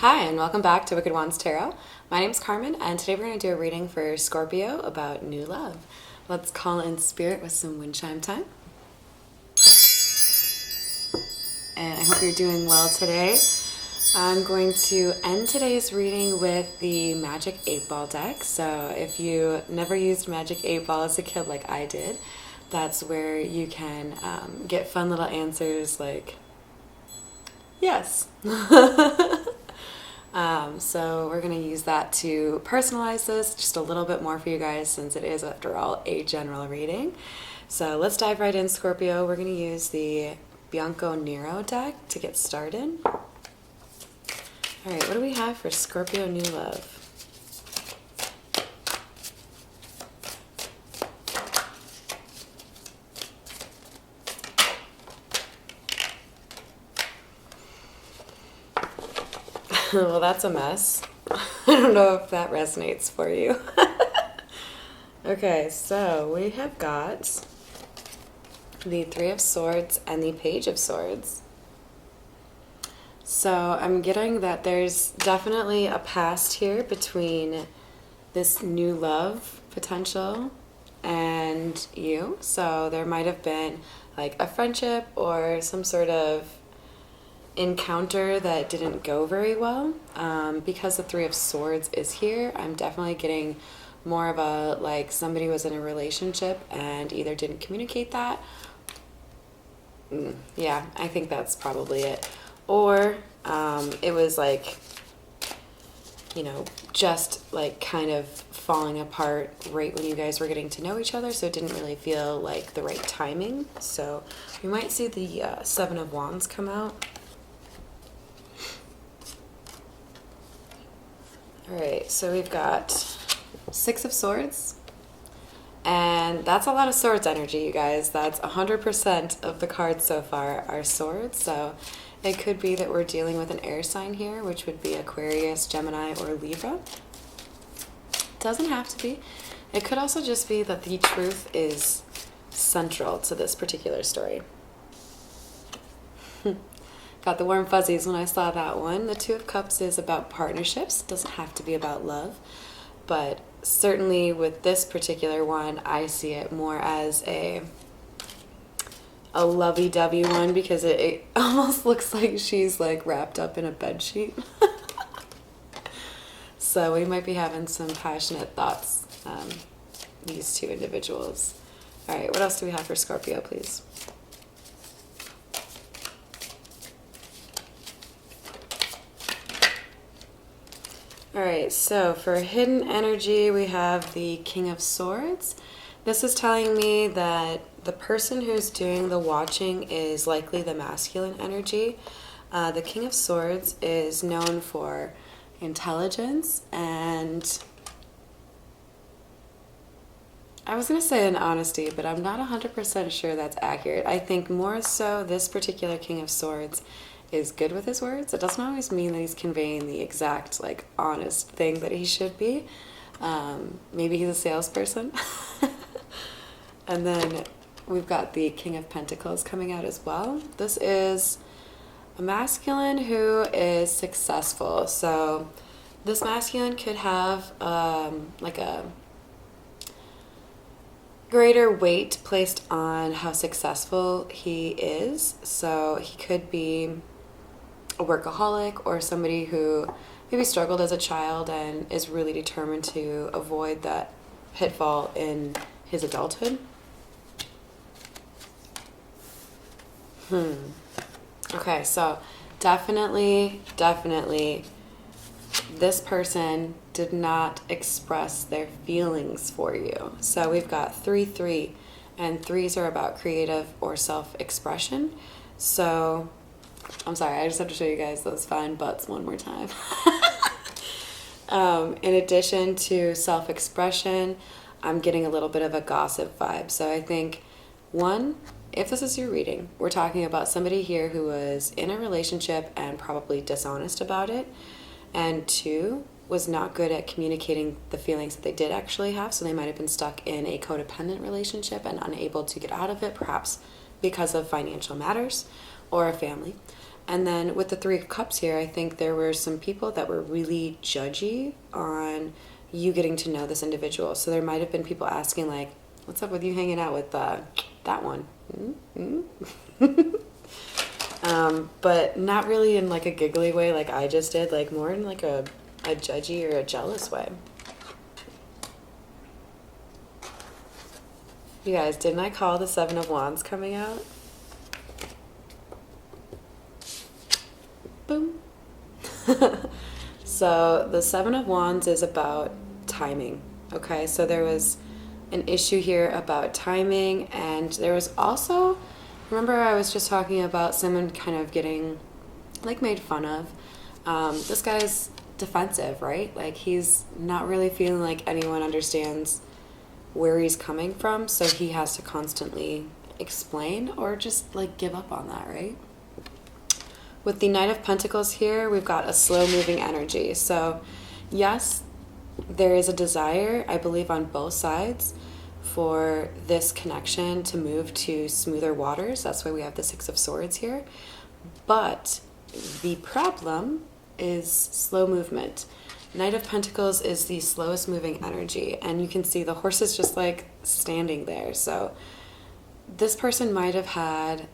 Hi, and welcome back to Wicked Wands Tarot. My name's Carmen, and today we're going to do a reading for Scorpio about new love. Let's call in spirit with some wind chime time. And I hope you're doing well today. I'm going to end today's reading with the Magic 8-Ball deck. So if you never used Magic 8-Ball as a kid like I did, that's where you can get fun little answers like, yes. So we're going to use that to personalize this just a little bit more for you guys, since it is, after all, a general reading. So let's dive right in, Scorpio. We're going to use the Bianco Nero deck to get started. All right, what do we have for Scorpio new love? Well, that's a mess. I don't know if that resonates for you. Okay, so we have got the Three of Swords and the Page of Swords. So I'm getting that there's definitely a past here between this new love potential and you. So there might have been like a friendship or some sort of encounter that didn't go very well. Because the Three of Swords is here, I'm definitely getting more of a, like, somebody was in a relationship and either didn't communicate that. Yeah, I think that's probably it. Or it was like, you know, just like kind of falling apart right when you guys were getting to know each other, so it didn't really feel like the right timing. So we might see the Seven of Wands come out. All right, so we've got Six of Swords, and that's a lot of swords energy, you guys. That's 100% of the cards so far are swords, so it could be that we're dealing with an air sign here, which would be Aquarius, Gemini, or Libra. Doesn't have to be. It could also just be that the truth is central to this particular story. Got the warm fuzzies when I saw that one. The Two of Cups is about partnerships. It doesn't have to be about love. But certainly with this particular one, I see it more as a lovey-dovey one, because it almost looks like she's like wrapped up in a bedsheet. So we might be having some passionate thoughts, these two individuals. All right, what else do we have for Scorpio, please? All right, so for hidden energy, we have the King of Swords. This is telling me that the person who's doing the watching is likely the masculine energy. The King of Swords is known for intelligence and, I was going to say, an honesty, but I'm not 100% sure that's accurate. I think more so this particular King of Swords is good with his words. It doesn't always mean that he's conveying the exact, like, honest thing that he should be. Maybe he's a salesperson. And then we've got the King of Pentacles coming out as well. This is a masculine who is successful. So this masculine could have like a greater weight placed on how successful he is. So he could be a workaholic, or somebody who maybe struggled as a child and is really determined to avoid that pitfall in his adulthood. Okay, so definitely this person did not express their feelings for you. So we've got 3-3, and threes are about creative or self-expression. So I'm sorry, I just have to show you guys those fine butts one more time. In addition to self-expression, I'm getting a little bit of a gossip vibe. So I think, one, if this is your reading, we're talking about somebody here who was in a relationship and probably dishonest about it. And two, was not good at communicating the feelings that they did actually have. So they might have been stuck in a codependent relationship and unable to get out of it, perhaps because of financial matters or a family. And then with the Three of Cups here, I think there were some people that were really judgy on you getting to know this individual. So there might have been people asking like, what's up with you hanging out with that one? But not really in like a giggly way like I just did, like more in like a judgy or a jealous way. You guys, didn't I call the Seven of Wands coming out? Boom. So the Seven of Wands is about timing. Okay, so there was an issue here about timing, and there was also, remember I was just talking about someone kind of getting like made fun of. This guy's defensive, right? Like he's not really feeling like anyone understands where he's coming from, so he has to constantly explain or just like give up on that, right? With the Knight of Pentacles here, we've got a slow moving energy. So yes, there is a desire, I believe, on both sides for this connection to move to smoother waters. That's why we have the Six of Swords here. But the problem is slow movement. Knight of Pentacles is the slowest moving energy, and you can see the horse is just like standing there. So this person might have had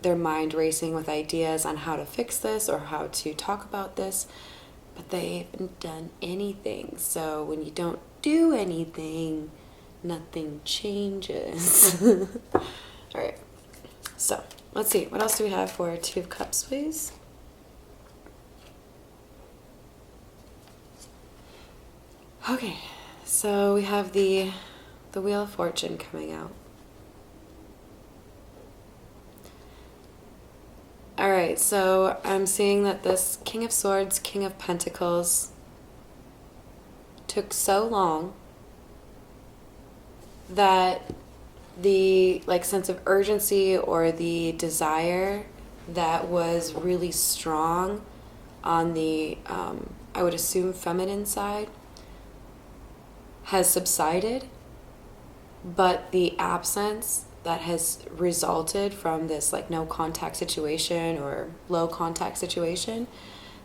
their mind racing with ideas on how to fix this or how to talk about this, but they haven't done anything. So when you don't do anything, nothing changes. All right, so let's see, what else do we have for Two of Cups, please? Okay, so we have the Wheel of Fortune coming out. All right, so I'm seeing that this King of Swords, King of Pentacles took so long that the like sense of urgency or the desire that was really strong on the, I would assume, feminine side has subsided, but the absence that has resulted from this like no contact situation or low contact situation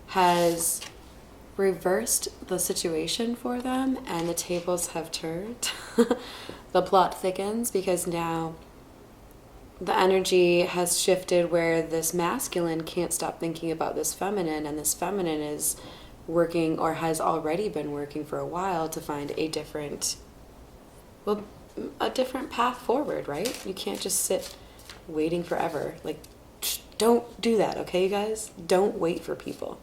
has reversed the situation for them, and the tables have turned. The plot thickens because now the energy has shifted where this masculine can't stop thinking about this feminine, and this feminine is working or has already been working for a while to find a different, well, a different path forward, right? You can't just sit waiting forever. Like, don't do that, okay, you guys? Don't wait for people.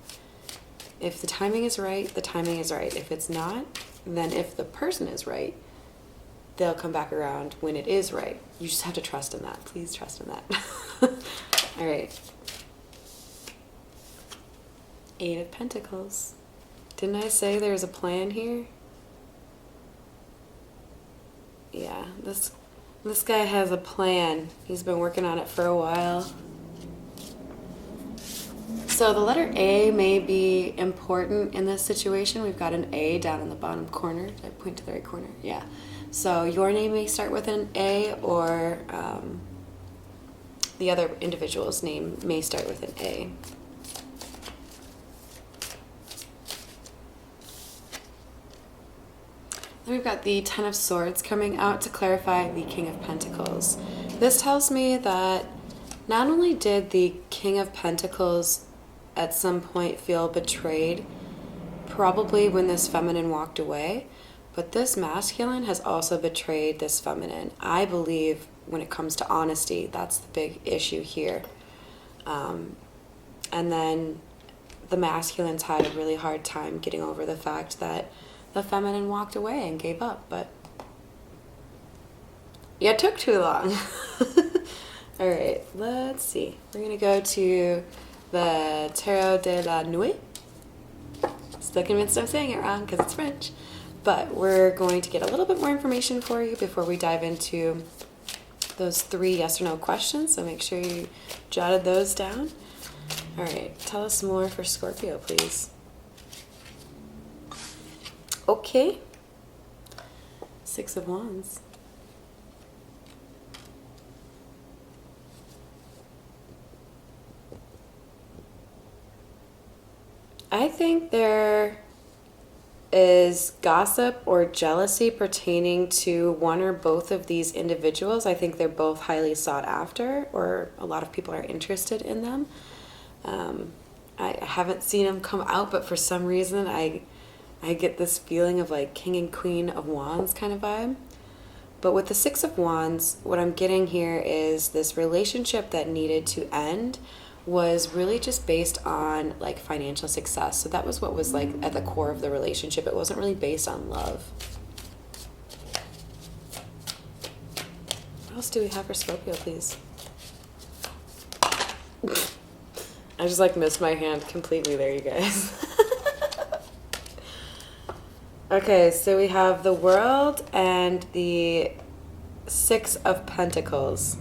If the timing is right, the timing is right. If it's not, then if the person is right, they'll come back around when it is right. You just have to trust in that. Please trust in that. All right. Eight of Pentacles. Didn't I say there's a plan here? Yeah, this guy has a plan. He's been working on it for a while. So the letter A may be important in this situation. We've got an A down in the bottom corner. Did I point to the right corner? Yeah. So your name may start with an A, or the other individual's name may start with an A. Then we've got the Ten of Swords coming out to clarify the King of Pentacles. This tells me that not only did the King of Pentacles at some point feel betrayed, probably when this feminine walked away, but this masculine has also betrayed this feminine. I believe when it comes to honesty, that's the big issue here. And then the masculine's had a really hard time getting over the fact that the feminine walked away and gave up, but yeah, it took too long. All right, let's see. We're gonna go to the Tarot de la Nuit. Still convinced I'm saying it wrong because it's French, but we're going to get a little bit more information for you before we dive into those 3 yes or no questions, so make sure you jotted those down. All right, tell us more for Scorpio, please. Okay. Six of Wands. I think there is gossip or jealousy pertaining to one or both of these individuals. I think they're both highly sought after, or a lot of people are interested in them. I haven't seen them come out, but for some reason I get this feeling of like King and Queen of Wands kind of vibe. But with the Six of Wands, what I'm getting here is this relationship that needed to end was really just based on like financial success. So that was what was like at the core of the relationship. It wasn't really based on love. What else do we have for Scorpio, please? I just like missed my hand completely there, you guys. Okay, so we have the World and the Six of Pentacles.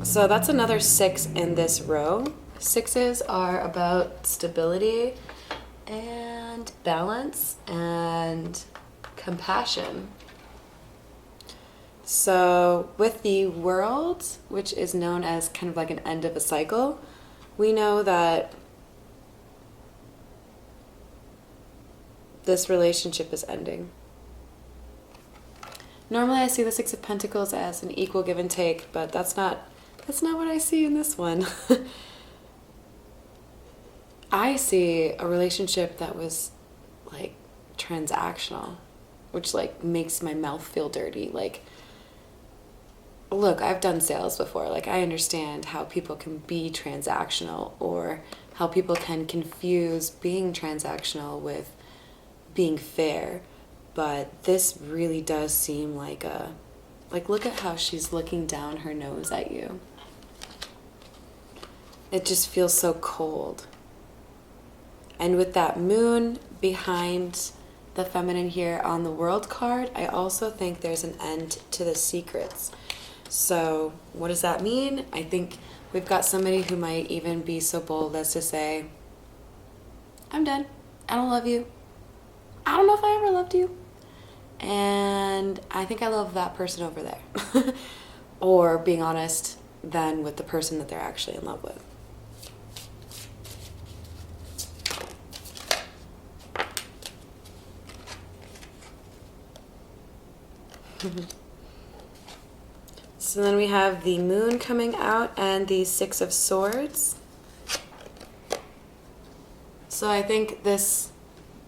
So that's another 6 in this row. 6s are about stability and balance and compassion. So with the World, which is known as kind of like an end of a cycle, we know that this relationship is ending. Normally I see the Six of Pentacles as an equal give and take, but that's not what I see in this one. I see a relationship that was like transactional, which like makes my mouth feel dirty. Like, look, I've done sales before. Like, I understand how people can be transactional, or how people can confuse being transactional with being fair. But this really does seem like look at how she's looking down her nose at you. It just feels so cold. And with that moon behind the feminine here on the World card, I also think there's an end to the secrets. So what does that mean? I think we've got somebody who might even be so bold as to say, I'm done. I don't love you. I don't know if I ever loved you. And I think I love that person over there. Or being honest then with the person that they're actually in love with. So then we have the moon coming out and the Six of Swords. So I think this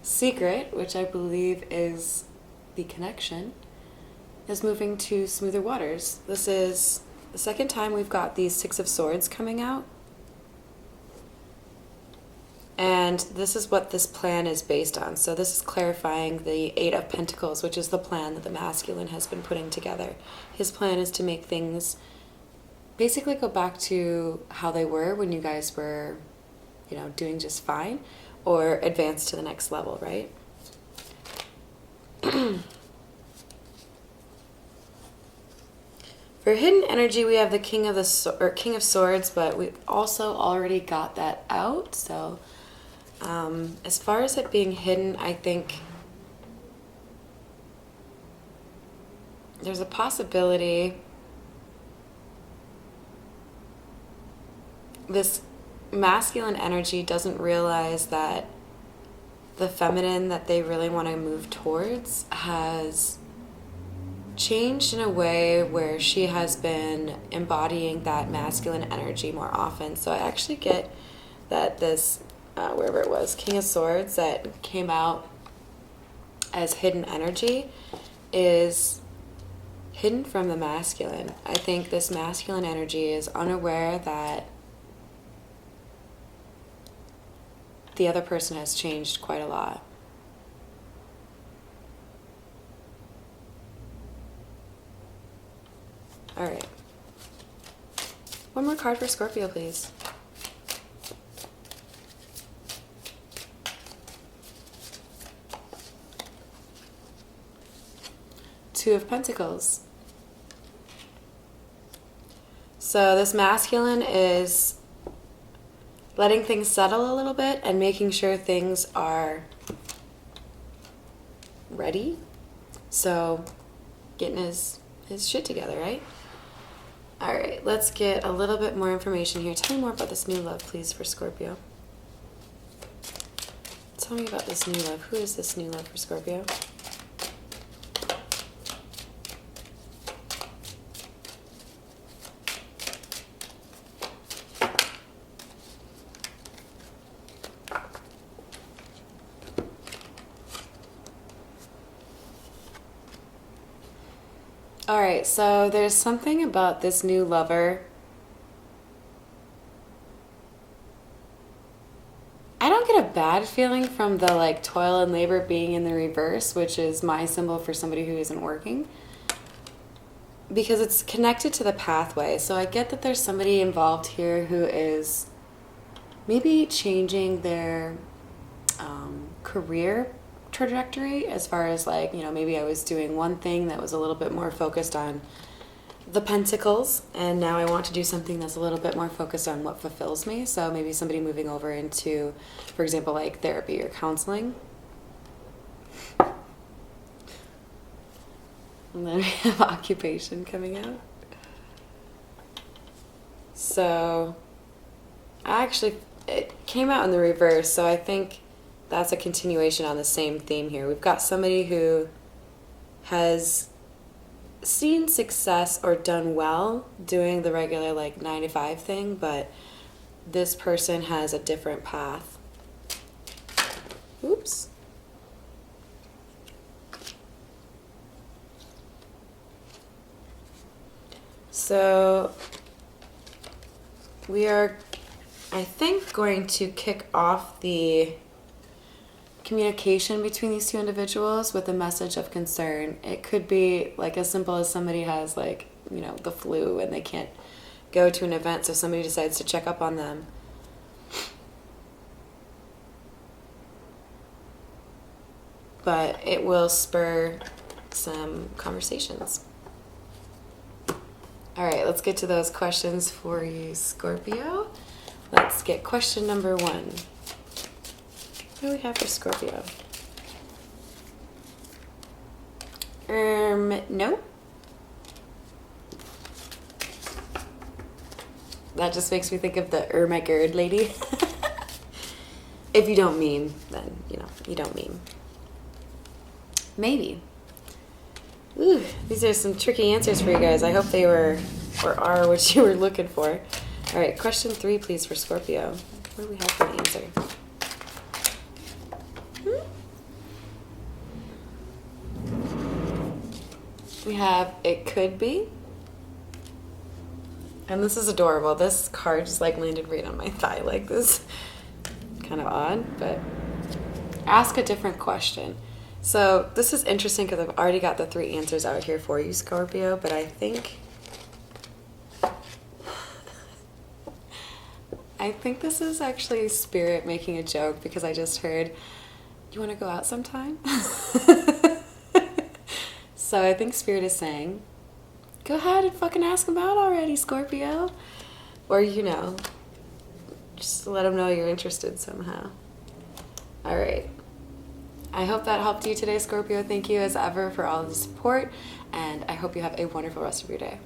secret, which I believe is the connection, is moving to smoother waters. This is the second time we've got these Six of Swords coming out. And this is what this plan is based on. So this is clarifying the Eight of Pentacles, which is the plan that the masculine has been putting together. His plan is to make things basically go back to how they were when you guys were, doing just fine, or advance to the next level, right? For hidden energy, we have the King of Swords, but we've also already got that out. So as far as it being hidden, I think there's a possibility this masculine energy doesn't realize that the feminine that they really want to move towards has changed in a way where she has been embodying that masculine energy more often. So I actually get that this, wherever it was, King of Swords that came out as hidden energy is hidden from the masculine. I think this masculine energy is unaware that the other person has changed quite a lot. All right. One more card for Scorpio, please. Two of Pentacles. So this masculine is letting things settle a little bit and making sure things are ready. So getting his shit together, right? All right, let's get a little bit more information here. Tell me more about this new love, please, for Scorpio. Tell me about this new love. Who is this new love for Scorpio? All right, so there's something about this new lover. I don't get a bad feeling from the like toil and labor being in the reverse, which is my symbol for somebody who isn't working, because it's connected to the pathway. So I get that there's somebody involved here who is maybe changing their career trajectory, as far as like, you know, maybe I was doing one thing that was a little bit more focused on the pentacles, and now I want to do something that's a little bit more focused on what fulfills me. So maybe somebody moving over into, for example, like therapy or counseling. And then we have occupation coming out. So actually it came out in the reverse, so I think that's a continuation on the same theme here. We've got somebody who has seen success or done well doing the regular like 9 to 5 thing, but this person has a different path. Oops. So we are, I think, going to kick off the communication between these two individuals with a message of concern. It could be like as simple as somebody has like, you know, the flu and they can't go to an event, so somebody decides to check up on them. But it will spur some conversations. All right, let's get to those questions for you, Scorpio. Let's get question number 1. What do we have for Scorpio? No. That just makes me think of the my gird lady. If you don't mean, then, you know, you don't mean. Maybe. Ooh, these are some tricky answers for you guys. I hope they were, or are, what you were looking for. All right, question 3, please, for Scorpio. What do we have for an answer? We have it could be. And this is adorable. This card just like landed right on my thigh like this. Kind of odd, but ask a different question. So this is interesting because I've already got the 3 answers out here for you, Scorpio, but I think this is actually Spirit making a joke, because I just heard, you want to go out sometime? So I think Spirit is saying, go ahead and fucking ask him out already, Scorpio. Or, you know, just let him know you're interested somehow. All right. I hope that helped you today, Scorpio. Thank you as ever for all the support, and I hope you have a wonderful rest of your day.